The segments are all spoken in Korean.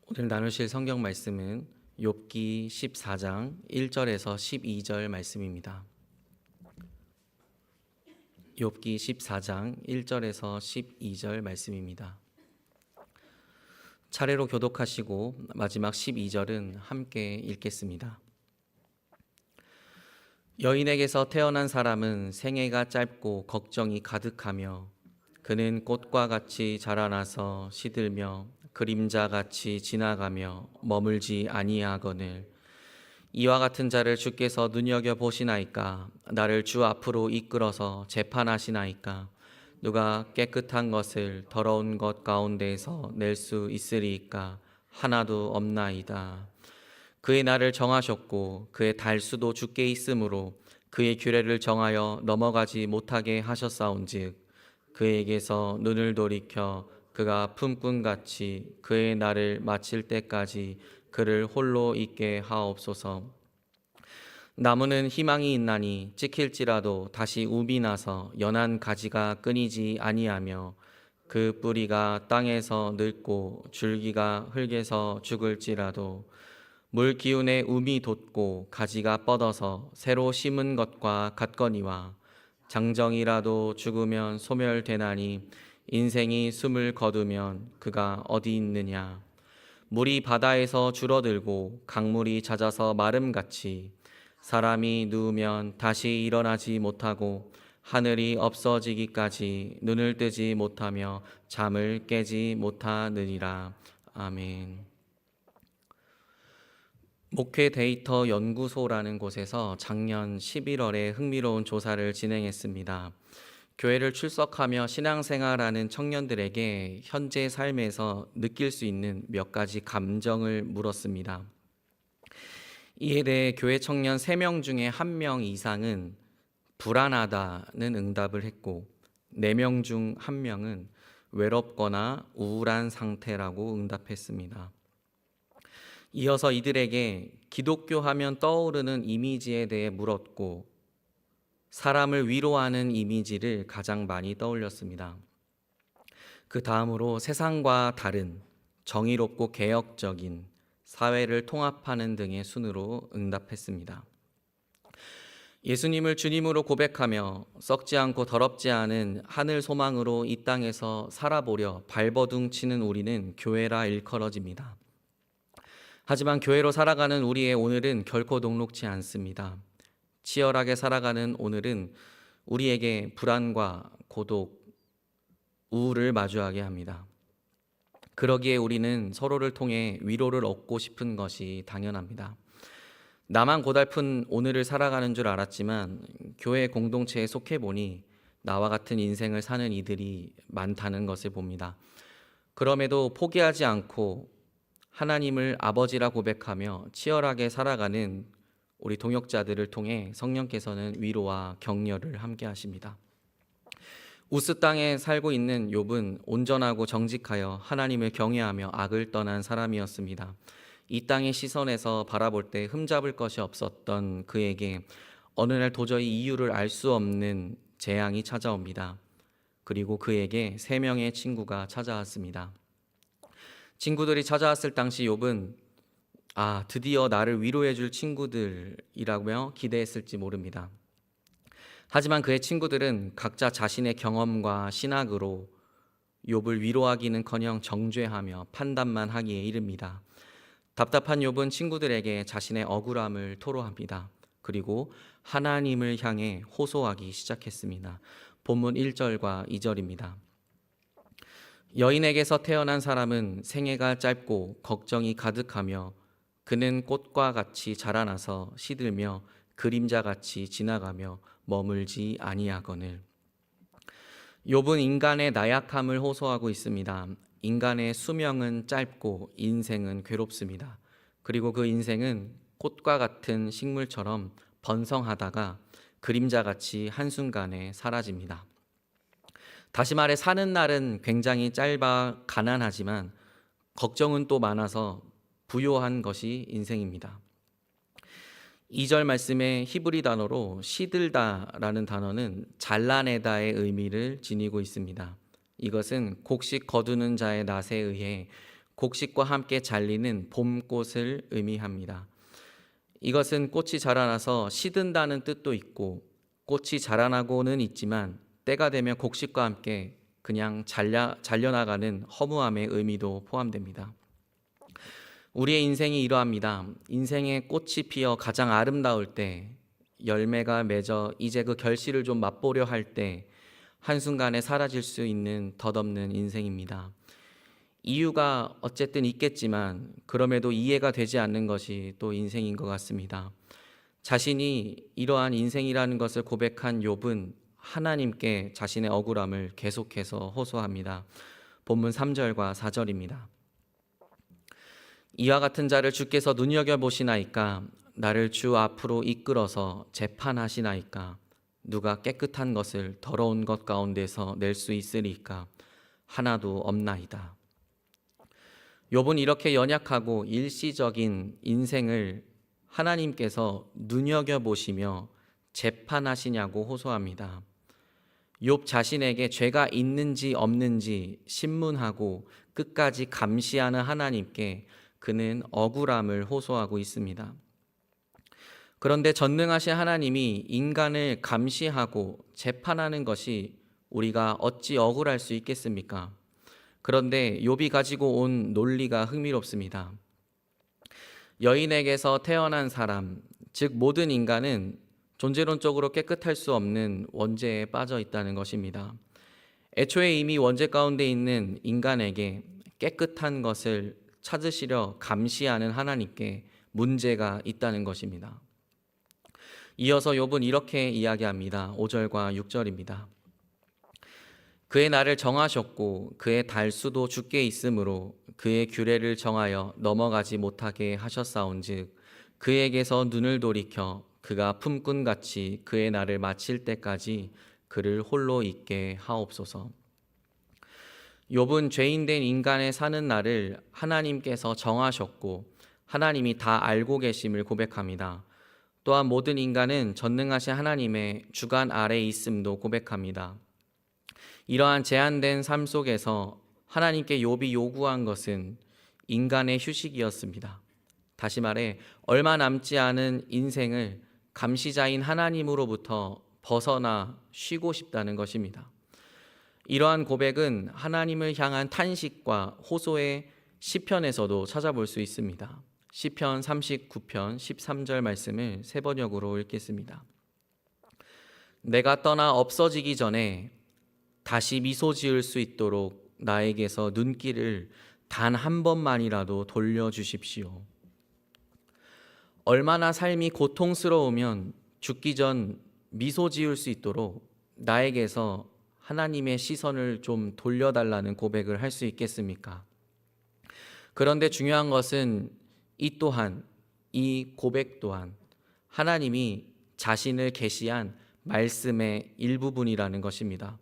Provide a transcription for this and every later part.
오늘 나누실 성경 말씀은 욥기 14장 1절에서 12절 말씀입니다. 욥기 14장 1절에서 12절 말씀입니다. 차례로 교독하시고 마지막 12절은 함께 읽겠습니다. 여인에게서 태어난 사람은 생애가 짧고 걱정이 가득하며 그는 꽃과 같이 자라나서 시들며 그림자같이 지나가며 머물지 아니하거늘 이와 같은 자를 주께서 눈여겨보시나이까. 나를 주 앞으로 이끌어서 재판하시나이까. 누가 깨끗한 것을 더러운 것 가운데에서 낼 수 있으리이까. 하나도 없나이다. 그의 날을 정하셨고 그의 달수도 주께 있으므로 그의 규례를 정하여 넘어가지 못하게 하셨사온즉 그에게서 눈을 돌이켜 그가 품꾼같이 그의 날을 마칠 때까지 그를 홀로 있게 하옵소서. 나무는 희망이 있나니 찍힐지라도 다시 움이 나서 연한 가지가 끊이지 아니하며 그 뿌리가 땅에서 늙고 줄기가 흙에서 죽을지라도 물 기운에 움이 돋고 가지가 뻗어서 새로 심은 것과 같거니와 장정이라도 죽으면 소멸되나니 인생이 숨을 거두면 그가 어디 있느냐. 물이 바다에서 줄어들고 강물이 잦아서 마름같이 사람이 누우면 다시 일어나지 못하고 하늘이 없어지기까지 눈을 뜨지 못하며 잠을 깨지 못하느니라. 아멘. 목회 데이터 연구소라는 곳에서 작년 11월에 흥미로운 조사를 진행했습니다. 교회를 출석하며 신앙생활하는 청년들에게 현재 삶에서 느낄 수 있는 몇 가지 감정을 물었습니다. 이에 대해 교회 청년 3명 중에 1명 이상은 불안하다는 응답을 했고 4명 중 1명은 외롭거나 우울한 상태라고 응답했습니다. 이어서 이들에게 기독교 하면 떠오르는 이미지에 대해 물었고 사람을 위로하는 이미지를 가장 많이 떠올렸습니다. 그 다음으로 세상과 다른 정의롭고 개혁적인 사회를 통합하는 등의 순으로 응답했습니다. 예수님을 주님으로 고백하며 썩지 않고 더럽지 않은 하늘 소망으로 이 땅에서 살아보려 발버둥 치는 우리는 교회라 일컬어집니다. 하지만 교회로 살아가는 우리의 오늘은 결코 녹록지 않습니다. 치열하게 살아가는 오늘은 우리에게 불안과 고독, 우울을 마주하게 합니다. 그러기에 우리는 서로를 통해 위로를 얻고 싶은 것이 당연합니다. 나만 고달픈 오늘을 살아가는 줄 알았지만 교회 공동체에 속해 보니 나와 같은 인생을 사는 이들이 많다는 것을 봅니다. 그럼에도 포기하지 않고 하나님을 아버지라 고백하며 치열하게 살아가는 우리 동역자들을 통해 성령께서는 위로와 격려를 함께 하십니다. 우스 땅에 살고 있는 욥은 온전하고 정직하여 하나님을 경외하며 악을 떠난 사람이었습니다. 이 땅의 시선에서 바라볼 때 흠잡을 것이 없었던 그에게 어느 날 도저히 이유를 알 수 없는 재앙이 찾아옵니다. 그리고 그에게 3명의 친구가 찾아왔습니다. 친구들이 찾아왔을 당시 욥은 드디어 나를 위로해 줄 친구들이라며 기대했을지 모릅니다. 하지만 그의 친구들은 각자 자신의 경험과 신학으로 욥을 위로하기는커녕 정죄하며 판단만 하기에 이릅니다. 답답한 욥은 친구들에게 자신의 억울함을 토로합니다. 그리고 하나님을 향해 호소하기 시작했습니다. 본문 1절과 2절입니다. 여인에게서 태어난 사람은 생애가 짧고 걱정이 가득하며 그는 꽃과 같이 자라나서 시들며 그림자같이 지나가며 머물지 아니하거늘. 욥은 인간의 나약함을 호소하고 있습니다. 인간의 수명은 짧고 인생은 괴롭습니다. 그리고 그 인생은 꽃과 같은 식물처럼 번성하다가 그림자같이 한순간에 사라집니다. 다시 말해 사는 날은 굉장히 짧아 가난하지만 걱정은 또 많아서 부요한 것이 인생입니다. 2절 말씀의 히브리 단어로 시들다라는 단어는 잘라내다의 의미를 지니고 있습니다. 이것은 곡식 거두는 자의 낫에 의해 곡식과 함께 잘리는 봄꽃을 의미합니다. 이것은 꽃이 자라나서 시든다는 뜻도 있고 꽃이 자라나고는 있지만 때가 되면 곡식과 함께 그냥 잘려나가는 허무함의 의미도 포함됩니다. 우리의 인생이 이러합니다. 인생의 꽃이 피어 가장 아름다울 때, 열매가 맺어 이제 그 결실을 좀 맛보려 할 때 한순간에 사라질 수 있는 덧없는 인생입니다. 이유가 어쨌든 있겠지만 그럼에도 이해가 되지 않는 것이 또 인생인 것 같습니다. 자신이 이러한 인생이라는 것을 고백한 욥은 하나님께 자신의 억울함을 계속해서 호소합니다. 본문 3절과 4절입니다. 이와 같은 자를 주께서 눈여겨보시나이까? 나를 주 앞으로 이끌어서 재판하시나이까? 누가 깨끗한 것을 더러운 것 가운데서 낼 수 있으리까? 하나도 없나이다. 욥은 이렇게 연약하고 일시적인 인생을 하나님께서 눈여겨보시며 재판하시냐고 호소합니다. 욥 자신에게 죄가 있는지 없는지 신문하고 끝까지 감시하는 하나님께 그는 억울함을 호소하고 있습니다. 그런데 전능하신 하나님이 인간을 감시하고 재판하는 것이 우리가 어찌 억울할 수 있겠습니까? 그런데 욥이 가지고 온 논리가 흥미롭습니다. 여인에게서 태어난 사람, 즉 모든 인간은 존재론적으로 깨끗할 수 없는 원죄에 빠져 있다는 것입니다. 애초에 이미 원죄 가운데 있는 인간에게 깨끗한 것을 찾으시려 감시하는 하나님께 문제가 있다는 것입니다. 이어서 욥은 이렇게 이야기합니다. 5절과 6절입니다. 그의 날을 정하셨고 그의 달수도 주께 있으므로 그의 규례를 정하여 넘어가지 못하게 하셨사온즉 그에게서 눈을 돌이켜 그가 품꾼같이 그의 날을 마칠 때까지 그를 홀로 있게 하옵소서. 욥은 죄인된 인간의 사는 날을 하나님께서 정하셨고 하나님이 다 알고 계심을 고백합니다. 또한 모든 인간은 전능하신 하나님의 주관 아래에 있음도 고백합니다. 이러한 제한된 삶 속에서 하나님께 욥이 요구한 것은 인간의 휴식이었습니다. 다시 말해 얼마 남지 않은 인생을 감시자인 하나님으로부터 벗어나 쉬고 싶다는 것입니다. 이러한 고백은 하나님을 향한 탄식과 호소의 시편에서도 찾아볼 수 있습니다. 시편 39편 13절 말씀을 세 번역으로 읽겠습니다. 내가 떠나 없어지기 전에 다시 미소 지을 수 있도록 나에게서 눈길을 단 한 번만이라도 돌려주십시오. 얼마나 삶이 고통스러우면 죽기 전 미소 지을 수 있도록 나에게서 하나님의 시선을 좀 돌려달라는 고백을 할 수 있겠습니까? 그런데 중요한 것은 이 고백 또한 하나님이 자신을 계시한 말씀의 일부분이라는 것입니다.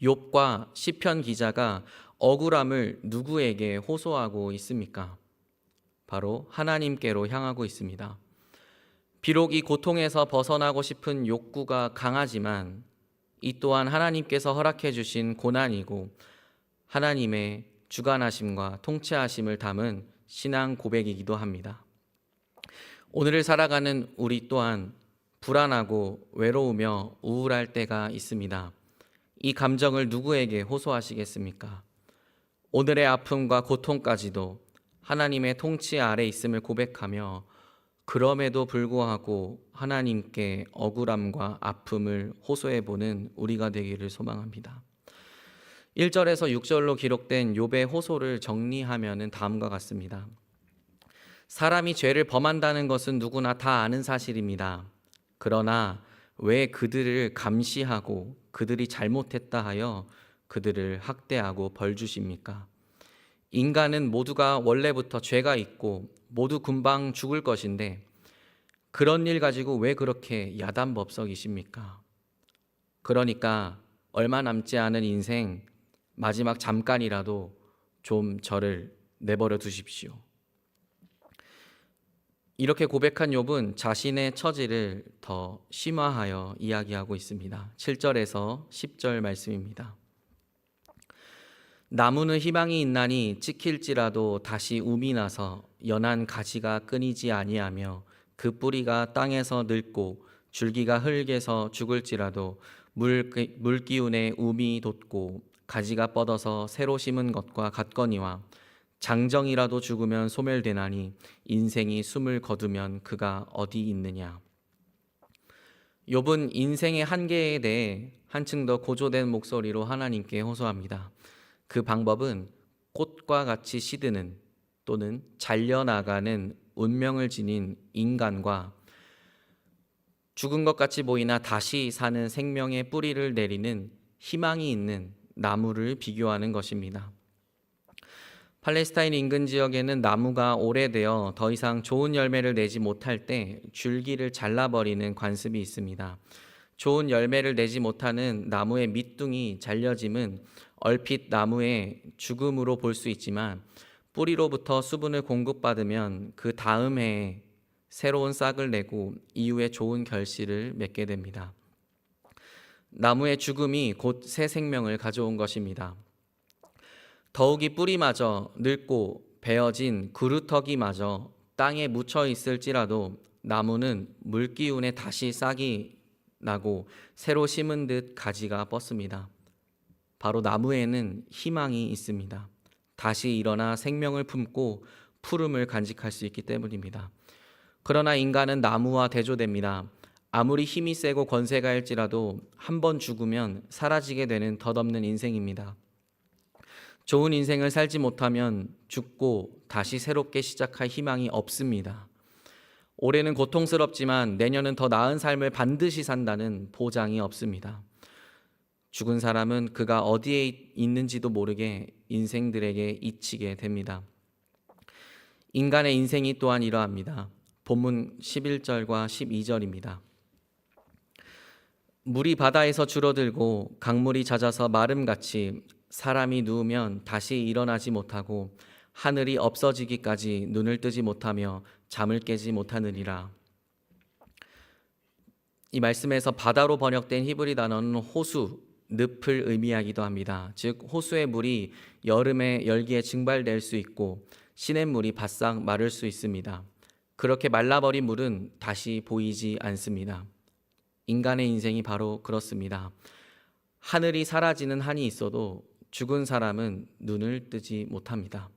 욥과 시편 기자가 억울함을 누구에게 호소하고 있습니까? 바로 하나님께로 향하고 있습니다. 비록 이 고통에서 벗어나고 싶은 욕구가 강하지만 이 또한 하나님께서 허락해 주신 고난이고 하나님의 주관하심과 통치하심을 담은 신앙 고백이기도 합니다. 오늘을 살아가는 우리 또한 불안하고 외로우며 우울할 때가 있습니다. 이 감정을 누구에게 호소하시겠습니까? 오늘의 아픔과 고통까지도 하나님의 통치 아래 있음을 고백하며 그럼에도 불구하고 하나님께 억울함과 아픔을 호소해보는 우리가 되기를 소망합니다. 1절에서 6절로 기록된 욥의 호소를 정리하면 다음과 같습니다. 사람이 죄를 범한다는 것은 누구나 다 아는 사실입니다. 그러나 왜 그들을 감시하고 그들이 잘못했다 하여 그들을 학대하고 벌 주십니까? 인간은 모두가 원래부터 죄가 있고 모두 금방 죽을 것인데 그런 일 가지고 왜 그렇게 야단법석이십니까? 그러니까 얼마 남지 않은 인생 마지막 잠깐이라도 좀 저를 내버려 두십시오. 이렇게 고백한 욥은 자신의 처지를 더 심화하여 이야기하고 있습니다. 7절에서 10절 말씀입니다. 나무는 희망이 있나니 찍힐지라도 다시 움이 나서 연한 가지가 끊이지 아니하며 그 뿌리가 땅에서 늙고 줄기가 흙에서 죽을지라도 물기운에 움이 돋고 가지가 뻗어서 새로 심은 것과 같거니와 장정이라도 죽으면 소멸되나니 인생이 숨을 거두면 그가 어디 있느냐. 욥은 인생의 한계에 대해 한층 더 고조된 목소리로 하나님께 호소합니다. 그 방법은 꽃과 같이 시드는 또는 잘려나가는 운명을 지닌 인간과 죽은 것 같이 보이나 다시 사는 생명의 뿌리를 내리는 희망이 있는 나무를 비교하는 것입니다. 팔레스타인 인근 지역에는 나무가 오래되어 더 이상 좋은 열매를 내지 못할 때 줄기를 잘라버리는 관습이 있습니다. 좋은 열매를 내지 못하는 나무의 밑둥이 잘려짐은 얼핏 나무의 죽음으로 볼 수 있지만 뿌리로부터 수분을 공급받으면 그 다음 해에 새로운 싹을 내고 이후에 좋은 결실을 맺게 됩니다. 나무의 죽음이 곧 새 생명을 가져온 것입니다. 더욱이 뿌리마저 늙고 베어진 그루터기마저 땅에 묻혀 있을지라도 나무는 물기운에 다시 싹이 나고 새로 심은 듯 가지가 뻗습니다. 바로 나무에는 희망이 있습니다. 다시 일어나 생명을 품고 푸름을 간직할 수 있기 때문입니다. 그러나 인간은 나무와 대조됩니다. 아무리 힘이 세고 권세가 일지라도 한 번 죽으면 사라지게 되는 덧없는 인생입니다. 좋은 인생을 살지 못하면 죽고 다시 새롭게 시작할 희망이 없습니다. 올해는 고통스럽지만 내년은 더 나은 삶을 반드시 산다는 보장이 없습니다. 죽은 사람은 그가 어디에 있는지도 모르게 인생들에게 잊히게 됩니다. 인간의 인생이 또한 이러합니다. 본문 11절과 12절입니다. 물이 바다에서 줄어들고 강물이 잦아서 마름같이 사람이 누우면 다시 일어나지 못하고 하늘이 없어지기까지 눈을 뜨지 못하며 잠을 깨지 못하느니라. 이 말씀에서 바다로 번역된 히브리 단어는 호수, 늪을 의미하기도 합니다. 즉 호수의 물이 여름에 열기에 증발될 수 있고 시냇물이 바싹 마를 수 있습니다. 그렇게 말라버린 물은 다시 보이지 않습니다. 인간의 인생이 바로 그렇습니다. 하늘이 사라지는 한이 있어도 죽은 사람은 눈을 뜨지 못합니다.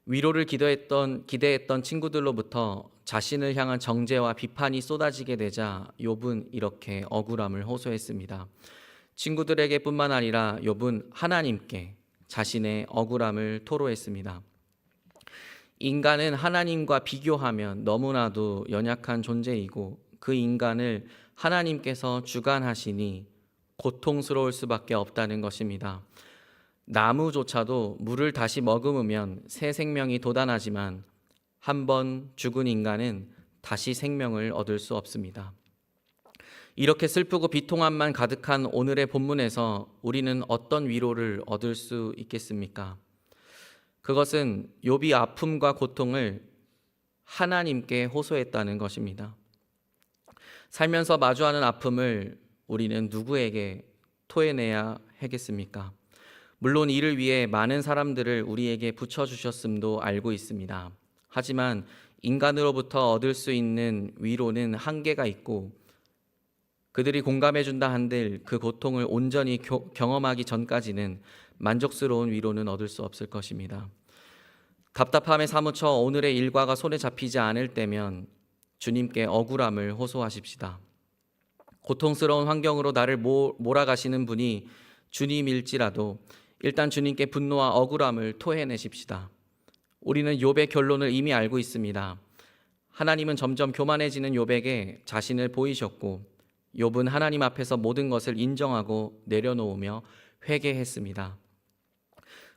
위로를 기대했던 친구들로부터 자신을 향한 정죄와 비판이 쏟아지게 되자 욥은 이렇게 억울함을 호소했습니다. 친구들에게 뿐만 아니라 욥은 하나님께 자신의 억울함을 토로했습니다. 인간은 하나님과 비교하면 너무나도 연약한 존재이고 그 인간을 하나님께서 주관하시니 고통스러울 수밖에 없다는 것입니다. 나무조차도 물을 다시 머금으면 새 생명이 돋아나지만 한 번 죽은 인간은 다시 생명을 얻을 수 없습니다. 이렇게 슬프고 비통함만 가득한 오늘의 본문에서 우리는 어떤 위로를 얻을 수 있겠습니까? 그것은 욥이 아픔과 고통을 하나님께 호소했다는 것입니다. 살면서 마주하는 아픔을 우리는 누구에게 토해내야 하겠습니까? 물론 이를 위해 많은 사람들을 우리에게 붙여주셨음도 알고 있습니다. 하지만 인간으로부터 얻을 수 있는 위로는 한계가 있고 그들이 공감해준다 한들 그 고통을 온전히 경험하기 전까지는 만족스러운 위로는 얻을 수 없을 것입니다. 답답함에 사무쳐 오늘의 일과가 손에 잡히지 않을 때면 주님께 억울함을 호소하십시다. 고통스러운 환경으로 나를 몰아가시는 분이 주님일지라도 일단 주님께 분노와 억울함을 토해내십시다. 우리는 욥의 결론을 이미 알고 있습니다. 하나님은 점점 교만해지는 욥에게 자신을 보이셨고 욥은 하나님 앞에서 모든 것을 인정하고 내려놓으며 회개했습니다.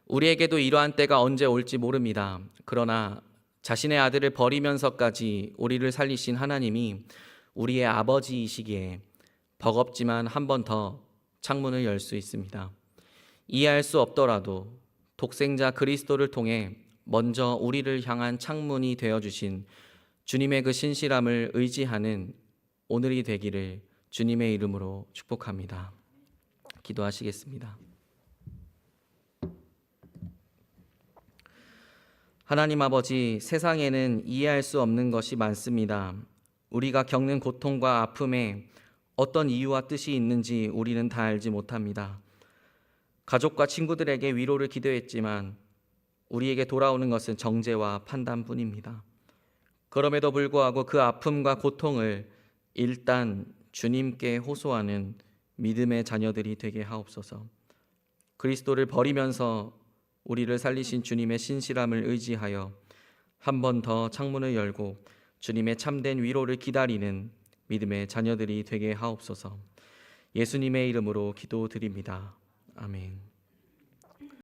우리에게도 이러한 때가 언제 올지 모릅니다. 그러나 자신의 아들을 버리면서까지 우리를 살리신 하나님이 우리의 아버지이시기에 버겁지만 한 번 더 창문을 열 수 있습니다. 이해할 수 없더라도 독생자 그리스도를 통해 먼저 우리를 향한 창문이 되어주신 주님의 그 신실함을 의지하는 오늘이 되기를 주님의 이름으로 축복합니다. 기도하시겠습니다. 하나님 아버지, 세상에는 이해할 수 없는 것이 많습니다. 우리가 겪는 고통과 아픔에 어떤 이유와 뜻이 있는지 우리는 다 알지 못합니다. 가족과 친구들에게 위로를 기도했지만 우리에게 돌아오는 것은 정죄와 판단뿐입니다. 그럼에도 불구하고 그 아픔과 고통을 일단 주님께 호소하는 믿음의 자녀들이 되게 하옵소서. 그리스도를 버리면서 우리를 살리신 주님의 신실함을 의지하여 한 번 더 창문을 열고 주님의 참된 위로를 기다리는 믿음의 자녀들이 되게 하옵소서. 예수님의 이름으로 기도드립니다. 아멘.